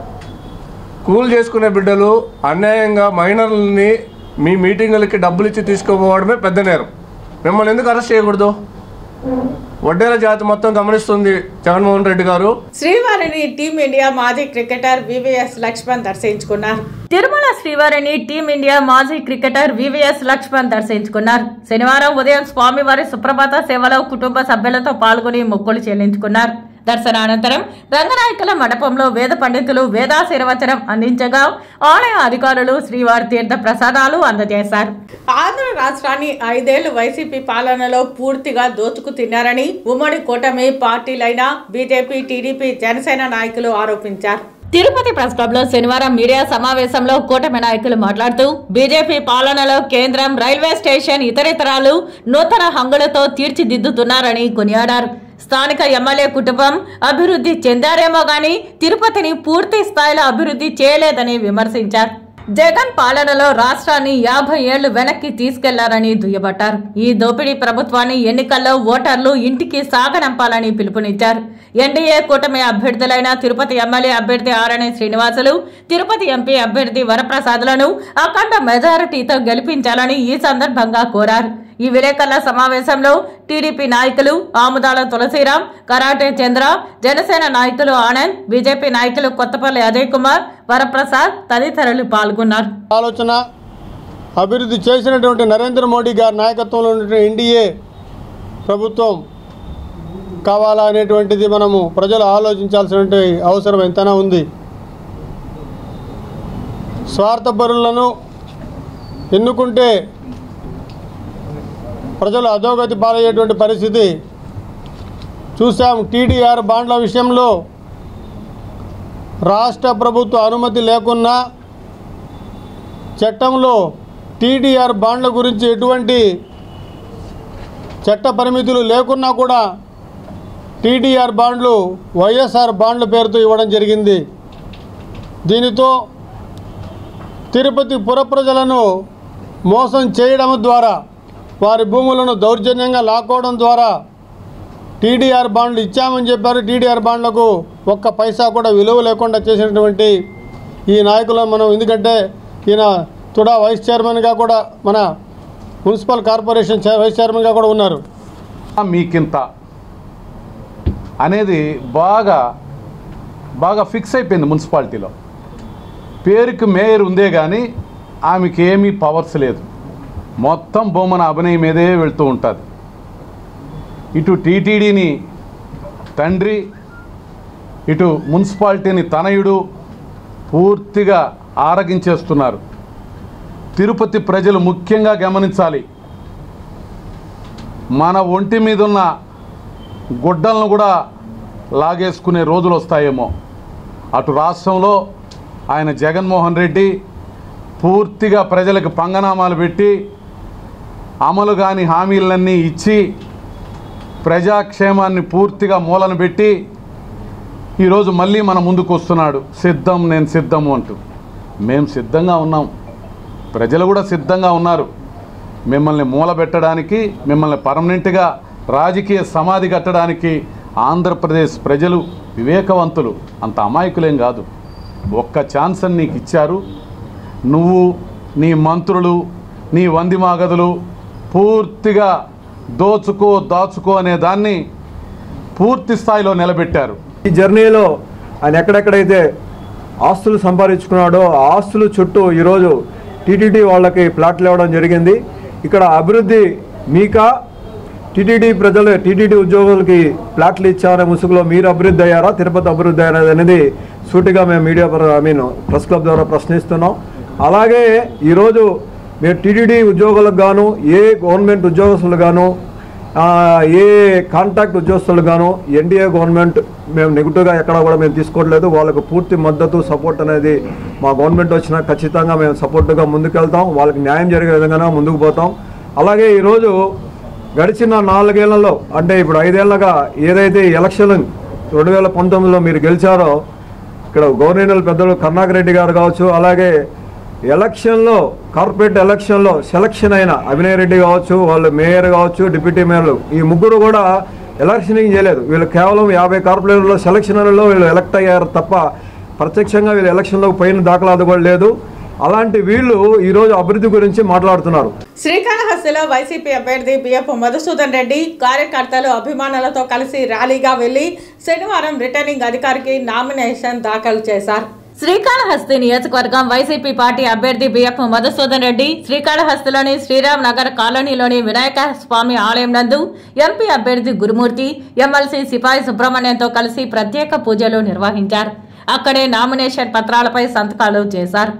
కూల్ చేసుకునే బిడ్డలు అన్యాయంగా మైనర్లని మీ మీటింగులకి డబ్బులు ఇచ్చి తీసుకోపోవడమే పెద్ద నేరం. మిమ్మల్ని ఎందుకు అరెస్ట్ చేయకూడదు? వడ్డేర జాతి మొత్తం గమనిస్తుంది జగన్మోహన్ రెడ్డి గారు. శ్రీవారిని టీమిండియా మాజీ క్రికెటర్ VVS లక్ష్మణ్ దర్శించుకున్నారు. తిరుమల శ్రీవారిని టీమిండియా మాజీ క్రికెటర్ VVS లక్ష్మణ్ దర్శించుకున్నారు. శనివారం ఉదయం స్వామివారి సుప్రభాత సేవలో కుటుంబ సభ్యులతో పాల్గొని మొక్కులు చెల్లించుకున్నారు. దర్శనానంతరం రంగనాయకుల మండపంలో వేద పండితులు వేదాశీర్వచనం అందించగా ఆలయ అధికారులు శ్రీవారి తీర్థ ప్రసాదాలు అందజేశారు. ఆంధ్ర రాష్ట్రాన్ని 5 ఏళ్లు వైసీపీ పాలనలో పూర్తిగా దోచుకు తిన్నారని ఉమ్మడి కూటమి పార్టీలైన బీజేపీ, టీడీపీ, జనసేన నాయకులు ఆరోపించారు. తిరుపతి ప్రెస్ క్లబ్ లో శనివారం మీడియా సమావేశంలో కూటమి నాయకులు మాట్లాడుతూ బీజేపీ పాలనలో కేంద్రం, రైల్వే స్టేషన్ ఇతరితరాలు నూతన హంగులతో తీర్చిదిద్దుతున్నారని కొనియాడారు. స్థానిక ఎమ్మెల్యే కుటుంబం అభివృద్ధి చెందారేమో గాని తిరుపతిని పూర్తి స్థాయిలో అభివృద్ధి చేయలేదని విమర్శించారు. జగన్ పాలనలో రాష్ట్రాన్ని 50 ఏళ్లు వెనక్కి తీసుకెళ్లారని దుయ్యబట్టారు. ఈ దోపిడీ ప్రభుత్వాన్ని ఎన్నికల్లో ఓటర్లు ఇంటికి సాగనంపాలని పిలుపునిచ్చారు. ఎన్డీఏ కూటమి అభ్యర్థులైన తిరుపతి ఎమ్మెల్యే అభ్యర్థి ఆరణి శ్రీనివాసులు, తిరుపతి ఎంపీ అభ్యర్థి వరప్రసాద్లను అఖండ మెజారిటీతో గెలిపించాలని ఈ సందర్భంగా కోరారు. ఈ విలేకరుల సమావేశంలో టీడీపీ నాయకులు ఆముదాల తులసిరాం, కరాటే చంద్ర, జనసేన నాయకులు ఆనంద్, బీజేపీ నాయకులు కొత్తపల్లి అజయ్ కుమార్, వరప్రసాద్ తదితరులు పాల్గొన్నారు. ఆలోచన అభివృద్ధి చేసినటువంటి నరేంద్ర మోడీ గారి నాయకత్వంలో ఉన్నటువంటి ఎన్డీఏ ప్రభుత్వం కావాలా అనేటువంటిది మనము ప్రజలు ఆలోచించాల్సిన అవసరం ఎంతైనా ఉంది. స్వార్థపరులను ఎన్నుకుంటే ప్రజలు అధోగతి పాలయ్యేటువంటి పరిస్థితి చూసాం. టీడీఆర్ బాండ్ల విషయంలో రాష్ట్ర ప్రభుత్వ అనుమతి లేకున్నా చట్టంలో టీడీఆర్ బాండ్ల గురించి ఎటువంటి చట్ట పరిమితులు లేకున్నా కూడా టీడీఆర్ బాండ్లు వైఎస్ఆర్ బాండ్ల పేరుతో ఇవ్వడం జరిగింది. దీనితో తిరుపతి పుర ప్రజలను మోసం చేయడం ద్వారా, వారి భూములను దౌర్జన్యంగా లాక్కోవడం ద్వారా టీడీఆర్ బాండ్లు ఇచ్చామని చెప్పారు. టీడీఆర్ బాండ్లకు ఒక్క పైసా కూడా విలువ లేకుండా చేసినటువంటి ఈ నాయకులను మనం, ఎందుకంటే ఈయన తుడా వైస్ చైర్మన్గా కూడా, మన మున్సిపల్ కార్పొరేషన్ వైస్ చైర్మన్గా కూడా ఉన్నారు. మీకింత అనేది బాగా ఫిక్స్ అయిపోయింది మున్సిపాలిటీలో. పేరుకి మేయర్ ఉందే కానీ ఆమెకి ఏమీ పవర్స్ లేదు. మొత్తం బొమ్మన అభినయం మీదే వెళ్తూ ఉంటుంది. ఇటు టీటీడీని తండ్రి, ఇటు మున్సిపాలిటీని తనయుడు పూర్తిగా ఆరగించేస్తున్నారు. తిరుపతి ప్రజలు ముఖ్యంగా గమనించాలి. మన ఒంటి మీద ఉన్న గుడ్డలను కూడా లాగేసుకునే రోజులు వస్తాయేమో. అటు రాష్ట్రంలో ఆయన జగన్మోహన్ రెడ్డి పూర్తిగా ప్రజలకు పంగనామాలు పెట్టి అమలు కాని హామీలన్నీ ఇచ్చి ప్రజాక్షేమాన్ని పూర్తిగా మూలన పెట్టి ఈరోజు మళ్ళీ మన ముందుకు వస్తున్నాడు. సిద్ధం, నేను సిద్ధము అంటూ. మేము సిద్ధంగా ఉన్నాం, ప్రజలు కూడా సిద్ధంగా ఉన్నారు. మిమ్మల్ని మూలబెట్టడానికి, మిమ్మల్ని పర్మనెంట్గా రాజకీయ సమాధి కట్టడానికి ఆంధ్రప్రదేశ్ ప్రజలు వివేకవంతులు, అంత అమాయకులేం కాదు. ఒక్క ఛాన్స్ అని నీకు ఇచ్చారు. నువ్వు, నీ మంత్రులు, నీ వందిమాగదులు పూర్తిగా దాచుకో అనే దాన్ని పూర్తి స్థాయిలో నిలబెట్టారు. ఈ జర్నీలో ఆయన ఎక్కడెక్కడైతే ఆస్తులు సంపాదించుకున్నాడో ఆ ఆస్తులు చుట్టూ ఈరోజు టీటీడీ వాళ్ళకి ప్లాట్లు ఇవ్వడం జరిగింది. ఇక్కడ అభివృద్ధి మీకా, టీటీడీ ప్రజలు, టీటీడీ ఉద్యోగులకి ప్లాట్లు ఇచ్చారనే ముసుగులో మీరు అభివృద్ధి అయ్యారా, తిరుపతి అభివృద్ధి అయ్యారా అనేది సూటిగా మేము మీడియా ప్రెస్ క్లబ్ ద్వారా ప్రశ్నిస్తున్నాం. అలాగే ఈరోజు మేము టీటీడీ ఉద్యోగులకు గాను, ఏ గవర్నమెంట్ ఉద్యోగస్తులు గాను, ఏ కాంట్రాక్ట్ ఉద్యోగస్తులు గాను ఎన్డీఏ గవర్నమెంట్ మేము నెగిటివ్గా ఎక్కడ కూడా మేము తీసుకోవట్లేదు. వాళ్ళకు పూర్తి మద్దతు, సపోర్ట్ అనేది మా గవర్నమెంట్ వచ్చినా ఖచ్చితంగా మేము సపోర్టుగా ముందుకెళ్తాం. వాళ్ళకి న్యాయం జరిగే విధంగా ముందుకు పోతాం. అలాగే ఈరోజు గడిచిన 4 ఏళ్లలో, అంటే ఇప్పుడు 5 ఏళ్లుగా ఏదైతే ఎలక్షన్ 2019లో మీరు గెలిచారో, ఇక్కడ గవర్నర్ పెద్దలు కరుణాకర్ రెడ్డి గారు కావచ్చు, అలాగే ఎలక్షన్లో కార్పొరేట్ ఎలక్షన్లో సెలక్షన్ అయిన అభినయ్ రెడ్డి కావచ్చు, వాళ్ళు మేయర్ కావచ్చు, డిప్యూటీ మేయర్లు, ఈ ముగ్గురు కూడా ఎలక్షనింగ్ చేయలేదు. వీళ్ళు కేవలం 50 కార్పొరేటర్లో సెలక్షన్లలో వీళ్ళు ఎలక్ట్ అయ్యారు తప్ప ప్రత్యక్షంగా వీళ్ళు ఎలక్షన్లోకి పోయిన దాఖలాదు కూడా లేదు. అలాంటి వీళ్ళు ఈరోజు అభివృద్ధి గురించి మాట్లాడుతున్నారు. శ్రీకాళహస్తిలో వైసీపీ అభ్యర్థి బిఎఫ్ మధుసూదన్ రెడ్డి కార్యకర్తలు, అభిమానులతో కలిసి ర్యాలీగా వెళ్లి శనివారం రిటర్నింగ్ అధికారికి నామినేషన్ దాఖలు చేశారు. శ్రీకాళహస్తి నియోజకవర్గం వైసీపీ పార్టీ అభ్యర్థి బిఎఫ్ మధుసూదన్ రెడ్డి శ్రీకాళహస్తిలోని శ్రీరామ్ నగర్ కాలనీలోని వినాయక స్వామి ఆలయం నందు ఎంపీ అభ్యర్థి గురుమూర్తి, ఎమ్మెల్సీ సిపాయి సుబ్రహ్మణ్యంతో కలిసి ప్రత్యేక పూజలు నిర్వహించారు. అక్కడే నామినేషన్ పత్రాలపై సంతకాలు చేశారు.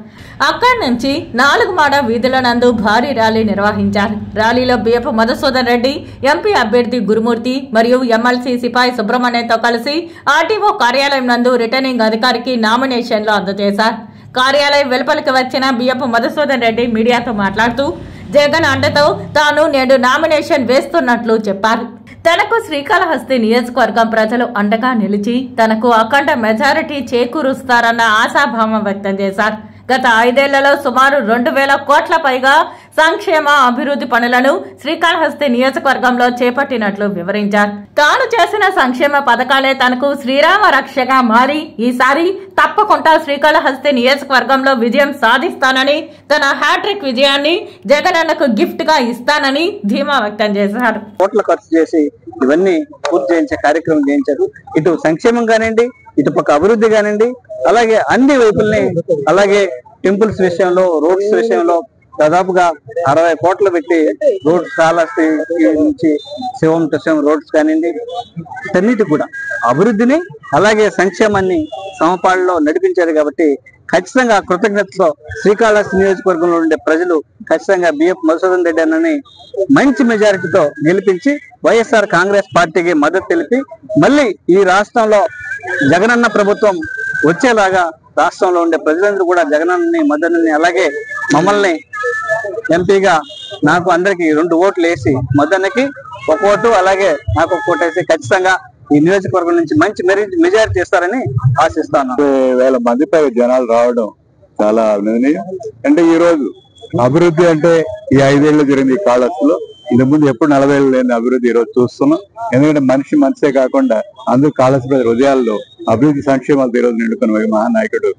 అక్కడి నుంచి 4 మాడ వీధుల నందు భారీ ర్యాలీ నిర్వహించారు. ర్యాలీలో బిఎఫ్ మధుసూదన్ రెడ్డి, ఎంపీ అభ్యర్థి గురుమూర్తి మరియు ఎమ్మెల్సీ సిపాయి సుబ్రహ్మణ్యంతో కలిసి ఆర్టీఓ కార్యాలయం నందు రిటర్నింగ్ అధికారికి నామినేషన్లు అందజేశారు. కార్యాలయం వెలుపలికి వచ్చిన బిఎఫ్ మధుసూదన్ రెడ్డి మీడియాతో మాట్లాడుతూ జగన్ అండతో తాను నేడు నామినేషన్ వేస్తున్నట్లు చెప్పారు. తనకు శ్రీకాళహస్తి నియోజకవర్గం ప్రజలు అండగా నిలిచి తనకు అఖండ మెజారిటీ చేకూరుస్తారన్న ఆశాభావం వ్యక్తం చేశారు. గత 5 ఏళ్లలో సుమారు 2000 కోట్ల పైగా సంక్షేమ అభివృద్ధి పనులను శ్రీకాళహస్తి నియోజకవర్గంలో చేపట్టినట్లు వివరించారు. తాను చేసిన సంక్షేమ పథకాలే తనకు శ్రీరామ రక్షగా మారి ఈసారి తప్పకుండా శ్రీకాళహస్తి నియోజకవర్గంలో విజయం సాధిస్తానని, తన హ్యాట్రిక్ విజయాన్ని జగనన్నకు గిఫ్ట్ గా ఇస్తానని ధీమా వ్యక్తం చేశారు. కోట్ల ఖర్చు చేసి ఇవన్నీ పూర్తి చేయించే కార్యక్రమం చేయించారు. ఇటు సంక్షేమం కానివ్వండి, ఇటు పక్క అభివృద్ధి కానివ్వండి, అలాగే అన్ని వైపుల్ని, అలాగే టెంపుల్స్ విషయంలో, రోడ్స్ విషయంలో దాదాపుగా 60 కోట్లు పెట్టి రోడ్ కాళహస్తి నుంచి శివం టు శివం రోడ్స్ కానివ్వండి, అన్నిటి కూడా అభివృద్ధిని అలాగే సంక్షేమాన్ని సమపాళ్ళలో నడిపించారు. కాబట్టి ఖచ్చితంగా కృతజ్ఞతతో శ్రీకాళహస్తి నియోజకవర్గంలో ఉండే ప్రజలు ఖచ్చితంగా బిఎఫ్ మధుసూదన్ రెడ్డి అన్నని మంచి మెజారిటీతో గెలిపించి వైఎస్ఆర్ కాంగ్రెస్ పార్టీకి మద్దతు తెలిపి మళ్ళీ ఈ రాష్ట్రంలో జగనన్న ప్రభుత్వం వచ్చేలాగా రాష్ట్రంలో ఉండే ప్రజలందరూ కూడా జగనన్నని, మద్దతుని, అలాగే మమ్మల్ని ఎంపీగా నాకు అందరికి 2 ఓట్లు వేసి మద్దతుకి 1 ఓటు, అలాగే నాకు 1 ఓటు వేసి ఖచ్చితంగా ఈ నియోజకవర్గం నుంచి మంచి మెజారిటీ చేస్తారని ఆశిస్తాను. 20,000 మంది పైగా జనాలు రావడం చాలా అభినందనీయం. అంటే ఈ రోజు అభివృద్ధి అంటే ఈ 5 ఏళ్ళు జరిగింది ఈ కాళహస్తిలో. ఇంతకు ముందు ఎప్పుడు 40 ఏళ్ళు లేని అభివృద్ధి ఈ రోజు చూస్తున్నాం. ఎందుకంటే మనసే కాకుండా అందరూ కాళహస్తి ప్రజల హృదయాల్లో అభివృద్ధి సంక్షేమాలతో ఈ రోజు నిండుకున్న మహానాయకుడు,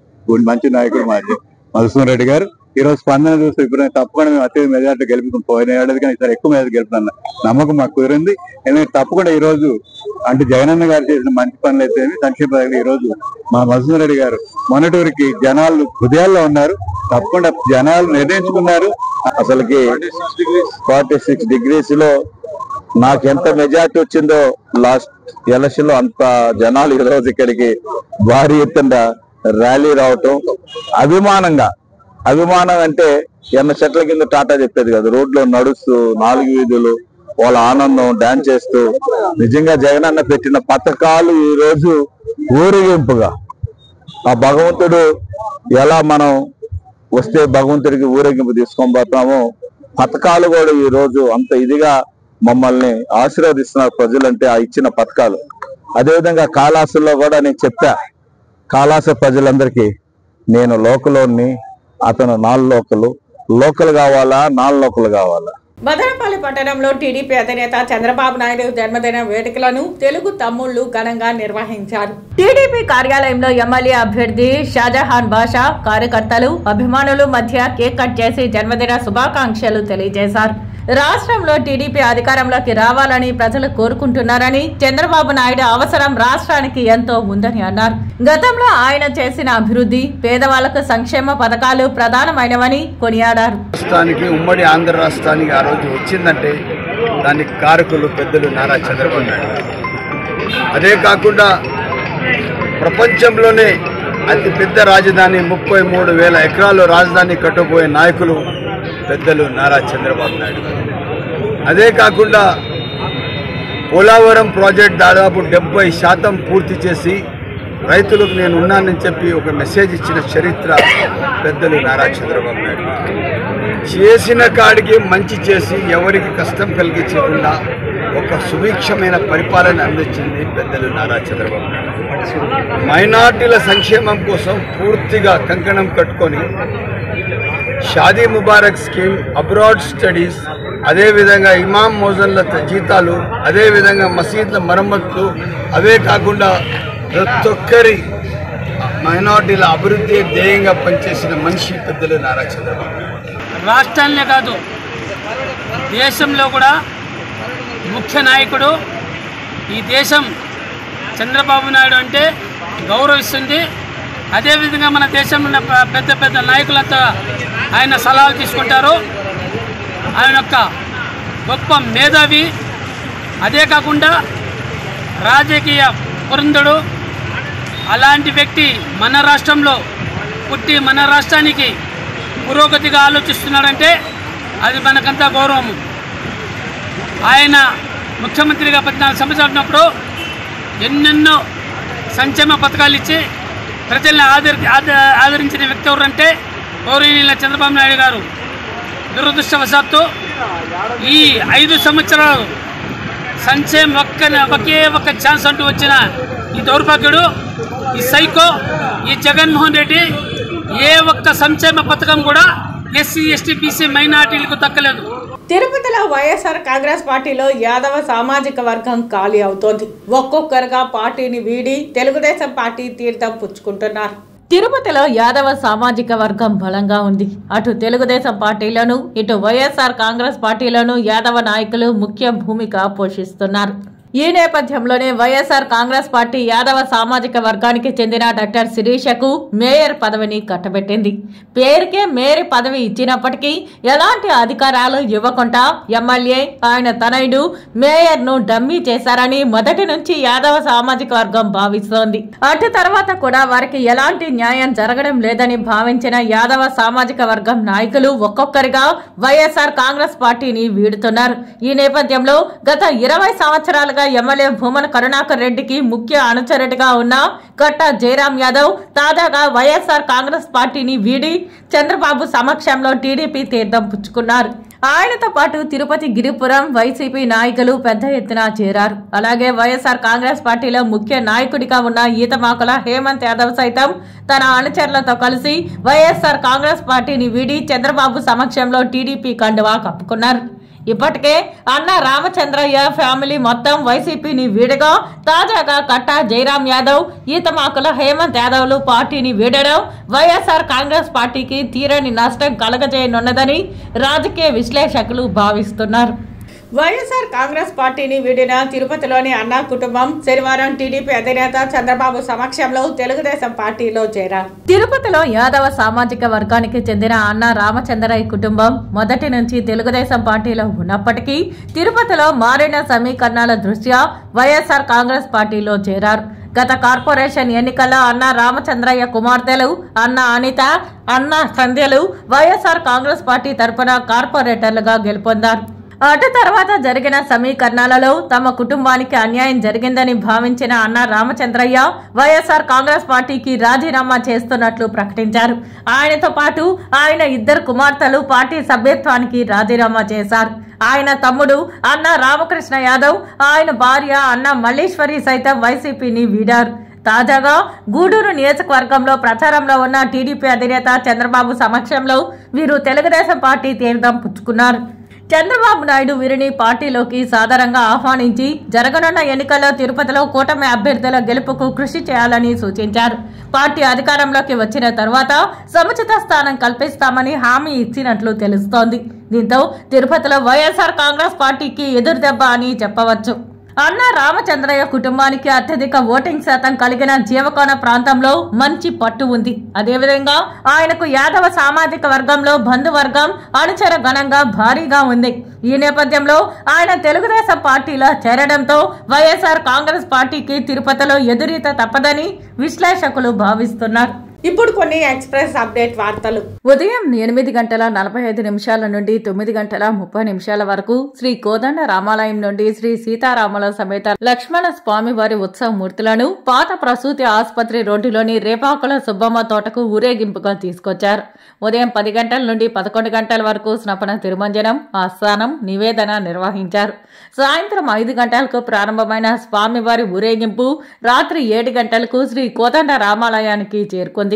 మంచి నాయకుడు మా మధుసూదన్ రెడ్డి గారు. ఈ రోజు స్పందన చూస్తే ఇప్పుడు తప్పకుండా మేము అత్యధిక మెజార్టీ గెలుపుకుని పోయిన ఏడాది కానీ ఈసారి ఎక్కువ మెజార్టీ గెలుపుతున్న నమ్మకం మాకు కుదిరింది. ఎందుకంటే తప్పకుండా ఈ రోజు అంటే జగనన్న గారు చేసిన మంచి పనులు అయితే సంక్షేమ పథకాలు ఈ రోజు మా మధుసూదన్ రెడ్డి గారు మొన్నటూరికి జనాలు హృదయాల్లో ఉన్నారు. తప్పకుండా జనాలు నిర్ణయించుకున్నారు. అసలుకి 46 degrees లో నాకు ఎంత మెజార్టీ వచ్చిందో లాస్ట్ ఎలక్షన్ లో అంత జనాలు ఈ రోజు ఇక్కడికి భారీ ఎత్తున ర్యాలీ రావటం అభిమానం అంటే ఎన్న చెట్ల కింద టాటా చెప్పేది కదా, రోడ్లో నడుస్తూ 4 వీధులు వాళ్ళ ఆనందం డాన్స్ చేస్తూ నిజంగా జగనన్న పెట్టిన పథకాలు ఈ రోజు ఊరేగింపుగా ఆ భగవంతుడు ఎలా మనం వస్తే భగవంతుడికి ఊరేగింపు తీసుకొని పోతామో పథకాలు కూడా ఈ రోజు అంత ఇదిగా మమ్మల్ని ఆశీర్వదిస్తున్నారు ప్రజలంటే ఆ ఇచ్చిన పథకాలు. అదేవిధంగా కాళాసుల్లో కూడా నేను చెప్పా, కాళాస ప్రజలందరికీ నేను లోకలోని, అతను లోకల్ కావాలా, లోకల్ కావాలా. మదనపల్లి పట్టణంలో టీడీపీ అధినేత చంద్రబాబు నాయుడు జన్మదిన వేడుకలను తెలుగు తమ్ముళ్లు ఘనంగా నిర్వహించారు. టీడీపీ కార్యాలయంలో ఎమ్మెల్యే అభ్యర్థి షాజహాన్ బాషా కార్యకర్తలు, అభిమానులు మధ్య కేక్ కట్ చేసి జన్మదిన శుభాకాంక్షలు తెలియజేశారు. రాష్ట్రంలో టీడీపీ అధికారంలోకి రావాలని ప్రజలు కోరుకుంటున్నారని, చంద్రబాబు నాయుడు అవసరం రాష్ట్రానికి ఎంతో ఉందని అన్నారు. గతంలో ఆయన చేసిన అభివృద్ధి, పేదవాళ్లకు సంక్షేమ పథకాలు ప్రధానమైనవని కొనియాడారు. రాష్ట్రానికి, ఉమ్మడి ఆంధ్ర రాష్ట్రానికి ఆ రోజు వచ్చిందంటే దానికి కారకులు పెద్దలు నారా చంద్రబాబు నాయుడు. అదే కాకుండా ప్రపంచంలోనే అతి పెద్ద రాజధాని 33,000 ఎకరాలు రాజధాని కట్టబోయే నాయకులు పెద్దలు నారా చంద్రబాబు నాయుడు. అదే కాకుండా పోలవరం ప్రాజెక్ట్ దాదాపు 70% పూర్తి చేసి రైతులకు నేను ఉన్నానని చెప్పి ఒక మెసేజ్ ఇచ్చిన చరిత్ర పెద్దలు నారా చంద్రబాబు నాయుడు. చేసిన కాడికి మంచి చేసి ఎవరికి కష్టం కలిగించకుండా ఒక సుభిక్షమైన పరిపాలన అందించింది పెద్దలు నారా చంద్రబాబు నాయుడు. మైనార్టీల సంక్షేమం కోసం పూర్తిగా కంకణం కట్టుకొని Shaadi Mubarak scheme, abroad studies, అదేవిధంగా ఇమాం మోజన్ల జీతాలు, అదేవిధంగా మసీద్ల మరమ్మతులు, అవే కాకుండా ప్రతి ఒక్కరి మైనార్టీల అభివృద్ధి ధ్యేయంగా పనిచేసిన మనిషి పెద్దలు నారా చంద్రబాబు. రాష్ట్రాలనే కాదు దేశంలో కూడా ముఖ్య నాయకుడు. ఈ దేశం చంద్రబాబు నాయుడు అంటే గౌరవిస్తుంది. అదేవిధంగా మన దేశంలో ఉన్న పెద్ద పెద్ద నాయకులంతా ఆయన సలహాలు తీసుకుంటారు. ఆయన యొక్క గొప్ప మేధావి. అదే కాకుండా రాజకీయ పురంధుడు. అలాంటి వ్యక్తి మన రాష్ట్రంలో పుట్టి మన రాష్ట్రానికి పురోగతిగా ఆలోచిస్తున్నాడంటే అది మనకంతా గౌరవం. ఆయన ముఖ్యమంత్రిగా 14 సంవత్సరాలు ఉన్నప్పుడు ఎన్నెన్నో సంక్షేమ పథకాలు ఇచ్చి ప్రజల్ని ఆదరించిన వ్యక్తి ఎవరంటే గౌరవనీయుల చంద్రబాబు నాయుడు గారు. దురదృష్టవశాత్తు ఈ 5 సంవత్సరాలు సంక్షేమ ఒకే ఒక్క ఛాన్స్ అంటూ వచ్చిన ఈ దౌర్భాగ్యుడు, ఈ సైకో, ఈ జగన్మోహన్ రెడ్డి ఏ ఒక్క సంక్షేమ పథకం కూడా ఎస్సీ, ఎస్టీ, బీసీ మైనార్టీలకు దక్కలేదు. తిరుపతిలో వైఎస్ఆర్ కాంగ్రెస్ పార్టీలో యాదవ సామాజిక వర్గం ఖాళీ అవుతోంది. ఒక్కొక్కరుగా పార్టీని వీడి తెలుగుదేశం పార్టీ తీర్థం పుచ్చుకుంటున్నారు. తిరుపతిలో యాదవ సామాజిక వర్గం బలంగా ఉంది. అటు తెలుగుదేశం పార్టీలోను, ఇటు వైఎస్ఆర్ కాంగ్రెస్ పార్టీలోను యాదవ నాయకులు ముఖ్య భూమిక పోషిస్తున్నారు. ఈ నేపథ్యంలోనే వైఎస్ఆర్ కాంగ్రెస్ పార్టీ యాదవ సామాజిక వర్గానికి చెందిన డాక్టర్ శిరీషకు మేయర్ పదవిని కట్టబెట్టింది. పేరుకే మేయర్ పదవి ఇచ్చినప్పటికీ ఎలాంటి అధికారాలు ఇవ్వకుండా ఎమ్మెల్యే, ఆయన తనయుడు మేయర్ ను డమ్మీ చేశారని మొదటి నుంచి యాదవ సామాజిక వర్గం భావిస్తోంది. అటు తర్వాత కూడా వారికి ఎలాంటి న్యాయం జరగడం లేదని భావించిన యాదవ సామాజిక వర్గం నాయకులు ఒక్కొక్కరిగా వైఎస్ఆర్ కాంగ్రెస్ పార్టీని వీడుతున్నారు. ఈ నేపథ్యంలో గత 20 సంవత్సరాలుగా ఎమ్మెల్యే భూమన కరుణాకర్ రెడ్డికి ముఖ్య అనుచరుడిగా ఉన్న కట్టా జయరాం యాదవ్ తాజాగా వైఎస్ఆర్ కాంగ్రెస్ పార్టీని వీడి చంద్రబాబు సమక్షంలో టీడీపీ తీర్థం పుచ్చుకున్నారు. ఆయనతో పాటు తిరుపతి గిరిపురం వైసీపీ నాయకులు పెద్ద ఎత్తున చేరారు. అలాగే వైఎస్ఆర్ కాంగ్రెస్ పార్టీలో ముఖ్య నాయకుడిగా ఉన్న ఈతమాకుల హేమంత్ యాదవ్ సైతం తన అనుచరులతో కలిసి వైఎస్ఆర్ కాంగ్రెస్ పార్టీని వీడి చంద్రబాబు సమక్షంలో టీడీపీ కండువా కప్పుకున్నారు. ఇప్పటికే అన్న రామచంద్రయ్య ఫ్యామిలీ మొత్తం వైసీపీని వీడగా తాజాగా కట్టా జయరాం యాదవ్, ఈతమాకుల హేమంత్ యాదవ్లు పార్టీని వీడడం వైఎస్ఆర్ కాంగ్రెస్ పార్టీకి తీరని నష్టం కలగజేయనున్నదని రాజకీయ విశ్లేషకులు భావిస్తున్నారు. వైఎస్ఆర్ కాంగ్రెస్ పార్టీని వీడిన తిరుపతిలోని అన్నా కుటుంబం శనివారం టీడీపీ అధినేత చంద్రబాబు సమక్షంలో తెలుగుదేశం పార్టీలో చేరారు. తిరుపతిలో యాదవ సామాజిక వర్గానికి చెందిన అన్నా రామచంద్రయ్య కుటుంబం మొదటి నుంచి తెలుగుదేశం పార్టీలో ఉన్నప్పటికీ తిరుపతిలో మారిన సమీకరణాల దృష్ట్యా వైఎస్ఆర్ కాంగ్రెస్ పార్టీలో చేరారు. గత కార్పొరేషన్ ఎన్నికల్లో అన్న రామచంద్రయ్య కుమార్తెలు అన్న అనిత, అన్న సంధ్యలు వైఎస్ఆర్ కాంగ్రెస్ పార్టీ తరఫున కార్పొరేటర్లుగా గెలుపొందారు. అటు తర్వాత జరిగిన సమీకరణాలలో తమ కుటుంబానికి అన్యాయం జరిగిందని భావించిన అన్న రామచంద్రయ్య వైఎస్ఆర్ కాంగ్రెస్ పార్టీకి రాజీనామా చేస్తున్నట్లు ప్రకటించారు. ఆయనతో పాటు ఆయన 2 కుమార్తెలు పార్టీ సభ్యత్వానికి రాజీనామా చేశారు. ఆయన తమ్ముడు అన్న రామకృష్ణ యాదవ్, ఆయన భార్య అన్న మల్లేశ్వరి సైతం వైసీపీని వీడారు. తాజాగా గూడూరు నియోజకవర్గంలో ప్రచారంలో ఉన్న టీడీపీ అధినేత చంద్రబాబు సమక్షంలో వీరు తెలుగుదేశం పార్టీ తీర్థం పుచ్చుకున్నారు. చంద్రబాబు నాయుడు వీరిని పార్టీలోకి సాదరంగా ఆహ్వానించి జరగనున్న ఎన్నికల్లో తిరుపతిలో కూటమి అభ్యర్థుల గెలుపుకు కృషి చేయాలని సూచించారు. పార్టీ అధికారంలోకి వచ్చిన తర్వాత సముచిత స్థానం కల్పిస్తామని హామీ ఇచ్చినట్లు తెలుస్తోంది. దీంతో తిరుపతిలో వైఎస్ఆర్ కాంగ్రెస్ పార్టీకి ఎదురుదెబ్బ అని చెప్పవచ్చు. అన్న రామచంద్రయ్య కుటుంబానికి అత్యధిక ఓటింగ్ శాతం కలిగిన జీవకోన ప్రాంతంలో మంచి పట్టు ఉంది. అదేవిధంగా ఆయనకు యాదవ సామాజిక వర్గంలో బంధువర్గం అనుచర గణంగా భారీగా ఉంది. ఈ నేపథ్యంలో ఆయన తెలుగుదేశం పార్టీలో చేరడంతో వైఎస్ఆర్ కాంగ్రెస్ పార్టీకి తిరుపతిలో ఎదురీత తప్పదని విశ్లేషకులు భావిస్తున్నారు. ఇప్పుడు కొన్ని ఎక్స్ప్రెస్ అప్డేట్ వార్తలు. ఉదయం 8:45 నుండి 9:30 వరకు శ్రీ కోదండ రామాలయం నుండి శ్రీ సీతారాముల సమేత లక్ష్మణ స్వామి వారి ఉత్సవ మూర్తులను పాత ప్రసూతి ఆసుపత్రి రోడ్డులోని రేపాకుల సుబ్బమ్మ తోటకు ఊరేగింపుగా తీసుకొచ్చారు. ఉదయం 10 గంటల నుండి 11 గంటల వరకు స్నపన తిరుమంజనం, ఆస్థానం, నివేదన నిర్వహించారు. సాయంత్రం 5 గంటలకు ప్రారంభమైన స్వామివారి ఊరేగింపు రాత్రి 7 గంటలకు శ్రీ కోదండ రామాలయానికి చేరుకుంది.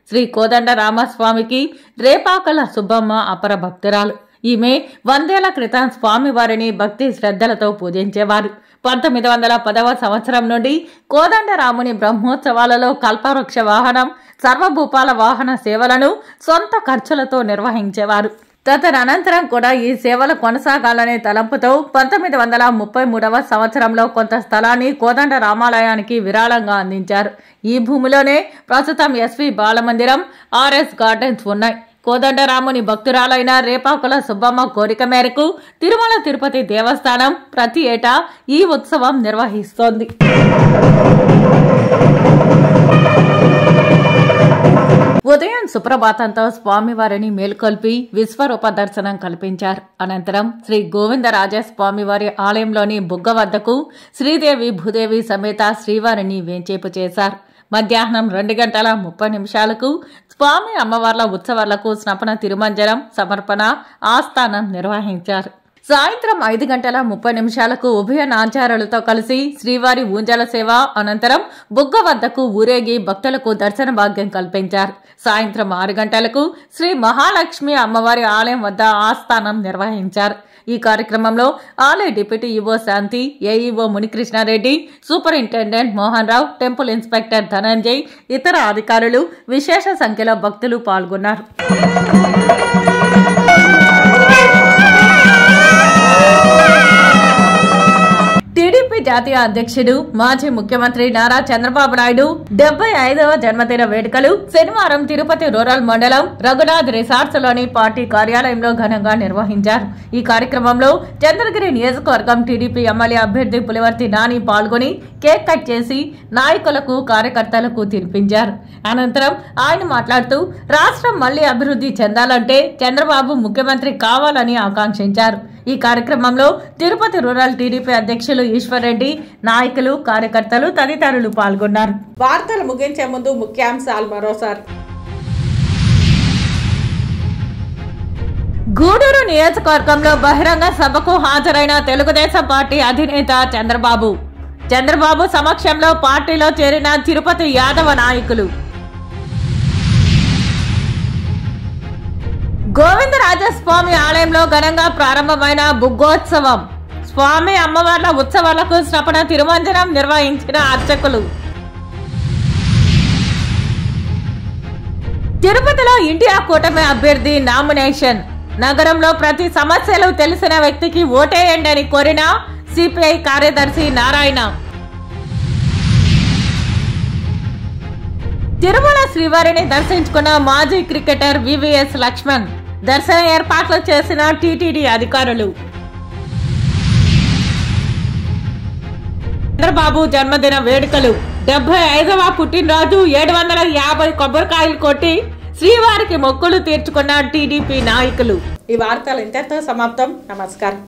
శ్రీ కోదండ రామస్వామికి రేపాకల సుబ్బమ్మ అపర భక్తురాలు. ఈమె 100 ఏళ్ల క్రితం స్వామివారిని భక్తి శ్రద్ధలతో పూజించేవారు. 1910వ సంవత్సరం నుండి కోదండరాముని బ్రహ్మోత్సవాలలో కల్పవృక్ష వాహనం, సర్వభూపాల వాహన సేవలను సొంత ఖర్చులతో నిర్వహించేవారు. తదనంతరం కూడా ఈ సేవలు కొనసాగాలనే తలంపుతో 1933వ సంవత్సరంలో కొంత స్థలాన్ని కోదండ రామాలయానికి విరాళంగా అందించారు. ఈ భూమిలోనే ప్రస్తుతం ఎస్వి బాలమందిరం, ఆర్ఎస్ గార్డెన్స్ ఉన్నాయి. కోదండరాముని భక్తురాలైన రేపాకుల సుబ్బమ్మ కోరిక మేరకు తిరుమల తిరుపతి దేవస్థానం ప్రతి ఏటా ఈ ఉత్సవం నిర్వహిస్తోంది. ఉదయం సుప్రభాతంతో స్వామివారిని మేల్కొల్పి విశ్వరూప దర్శనం కల్పించారు. అనంతరం శ్రీ గోవిందరాజ స్వామివారి ఆలయంలోని బుగ్గ వద్దకు శ్రీదేవి భూదేవి సమేత శ్రీవారిని వేంచేపు చేశారు. మధ్యాహ్నం 2:30 స్వామి అమ్మవార్ల ఉత్సవాలకు స్నపన తిరుమంజనం, సమర్పణ, ఆస్థానం నిర్వహించారు. సాయంత్రం 5:30 ఉభయ నాంచారులతో కలిసి శ్రీవారి ఊంజల సేవ అనంతరం బుగ్గ వద్దకు ఊరేగి భక్తులకు దర్శన భాగ్యం కల్పించారు. సాయంత్రం 6 గంటలకు శ్రీ మహాలక్ష్మి అమ్మవారి ఆలయం వద్ద ఆస్థానం నిర్వహించారు. ఈ కార్యక్రమంలో ఆలయ డిప్యూటీ ఈవో శాంతి, AEO Munikrishna Reddy, superintendent Mohan Rao, temple inspector Dhananjay, ఇతర అధికారులు, విశేష సంఖ్యలో భక్తులు పాల్గొన్నారు. టీడీపీ జాతీయ అధ్యక్షుడు మాజీ ముఖ్యమంత్రి నారా చంద్రబాబు నాయుడు 75వ జన్మదిన వేడుకలు శనివారం తిరుపతి రూరల్ మండలం రఘునాథ్ రిసార్ట్స్ లోని పార్టీ కార్యాలయంలో ఘనంగా నిర్వహించారు. ఈ కార్యక్రమంలో చంద్రగిరి నియోజకవర్గం టీడీపీ ఎమ్మెల్యే అభ్యర్థి పులివర్తి నాని పాల్గొని కేక్ కట్ చేసి నాయకులకు, కార్యకర్తలకు తినిపించారు. అనంతరం ఆయన మాట్లాడుతూ రాష్ట్రం మళ్లీ అభివృద్ధి చెందాలంటే చంద్రబాబు ముఖ్యమంత్రి కావాలని ఆకాంక్షించారు. ఈ కార్యక్రమంలో తిరుపతి రూరల్ టీడీపీ అధ్యక్షులు ఈశ్వర్ రెడ్డి, నాయకులు, కార్యకర్తలు తదితరులు పాల్గొన్నారు. వార్తలు ముగించే ముందు ముఖ్యాంశాలు మరోసారి. గూడూరు నియోజకవర్గంలో బహిరంగ సభకు హాజరైన తెలుగుదేశం పార్టీ అధినేత చంద్రబాబు సమక్షంలో పార్టీలో చేరిన తిరుపతి యాదవ నాయకులు. గోవిందరాజస్వామి ఆలయంలో ఘనంగా ప్రారంభమైన బుగ్గోత్సవం. స్వామి అమ్మవార్ల ఉత్సవాలకు స్నపన తిరుమంజనం నిర్వహించిన అర్చకులు. తిరుపతిలో ఇండియా కూటమి అభ్యర్థి నామినేషన్. నగరంలో ప్రతి సమస్యలు తెలిసిన వ్యక్తికి ఓటేయండి అని కోరిన సిపిఐ కార్యదర్శి నారాయణ. తిరుమల శ్రీవారిని దర్శించుకున్న మాజీ క్రికెటర్ వివిఎస్ లక్ష్మణ్. దర్శన ఏర్పాట్లు చేసిన టీటీడీ అధికారులు. చంద్రబాబు జన్మదిన వేడుకలు. 75వ పుట్టినరోజు 750 కొబ్బరికాయలు కొట్టి శ్రీవారికి మొక్కులు తీర్చుకున్న టీడీపీ నాయకులు. ఈ వార్తలు ఇంతటితో సమాప్తం. నమస్కారం.